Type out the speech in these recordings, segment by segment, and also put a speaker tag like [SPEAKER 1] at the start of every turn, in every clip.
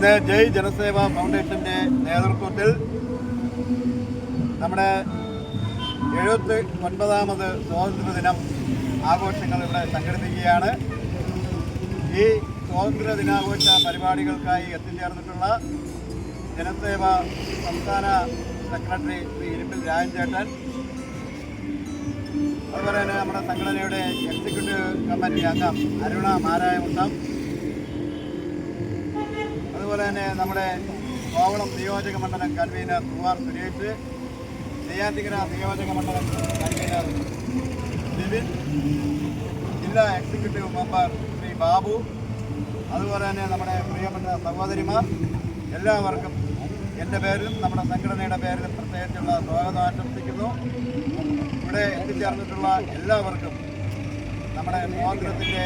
[SPEAKER 1] ഇന്ന് ജയ് ജനസേവ ഫൗണ്ടേഷൻ്റെ നേതൃത്വത്തിൽ നമ്മുടെ 79ാമത് സ്വാതന്ത്ര്യദിനം ആഘോഷങ്ങൾ ഇവിടെ സംഘടിപ്പിക്കുകയാണ്. ഈ സ്വാതന്ത്ര്യ ദിനാഘോഷ പരിപാടികൾക്കായി എത്തിച്ചേർന്നിട്ടുള്ള ജനസേവ സംസ്ഥാന സെക്രട്ടറി ശ്രീ ഇരുമ്പിൽ രാജൻചേട്ടൻ, അതുപോലെ തന്നെ നമ്മുടെ സംഘടനയുടെ എക്സിക്യൂട്ടീവ് കമ്മിറ്റി അംഗം അരുണ മാരായമുട്ടം, അതുപോലെ തന്നെ നമ്മുടെ കോവളം നിയോജക മണ്ഡലം കൺവീനർ തുവാർ സുരേഷ്, നെയ്യാറ്റിക്കര നിയോജക മണ്ഡലം കൺവീനർ ബിബിൻ, ജില്ലാ എക്സിക്യൂട്ടീവ് മെമ്പർ ശ്രീ ബാബു, അതുപോലെ തന്നെ നമ്മുടെ പ്രിയപ്പെട്ട സഹോദരിമാർ, എല്ലാവർക്കും എൻ്റെ പേരിലും നമ്മുടെ സംഘടനയുടെ പേരിലും പ്രത്യേകിച്ചുള്ള സ്വാഗതം ആശംസിക്കുന്നു. ഇവിടെ എത്തിച്ചേർന്നിട്ടുള്ള എല്ലാവർക്കും നമ്മുടെ സ്വാതന്ത്ര്യത്തിൻ്റെ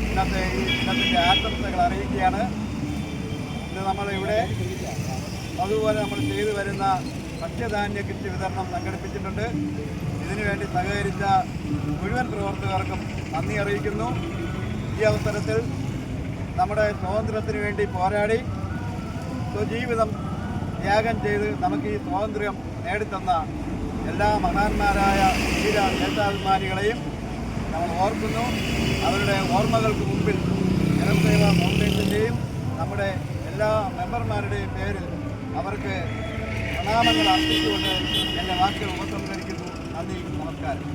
[SPEAKER 1] ദിനത്തിൻ്റെ ആശംസകൾ അറിയിക്കുകയാണ്. ഇത് നമ്മളിവിടെ അതുപോലെ നമ്മൾ ചെയ്തു വരുന്ന ഭക്ഷ്യധാന്യ കിറ്റ് വിതരണം സംഘടിപ്പിച്ചിട്ടുണ്ട്. ഇതിനുവേണ്ടി സഹകരിച്ച മുഴുവൻ പ്രവർത്തകർക്കും നന്ദി അറിയിക്കുന്നു. ഈ അവസരത്തിൽ നമ്മുടെ സ്വാതന്ത്ര്യത്തിന് വേണ്ടി പോരാടി സ്വജീവിതം ത്യാഗം ചെയ്ത് നമുക്ക് ഈ സ്വാതന്ത്ര്യം നേടിത്തന്ന എല്ലാ മഹാന്മാരായ വീര ദേശാഭിമാനികളെയും നമ്മൾ ഓർക്കുന്നു. അവരുടെ ഓർമ്മകൾക്ക് മുമ്പിൽ ജനസേവ ഫൗണ്ടേഷൻ്റെയും നമ്മുടെ എല്ലാ മെമ്പർമാരുടെയും പേരിൽ അവർക്ക് പ്രണാമങ്ങൾ അർപ്പിച്ചുകൊണ്ട് എൻ്റെ വാക്കുകൾ ഉപസംഹരിക്കുന്നു. നന്ദി, നമസ്കാരം.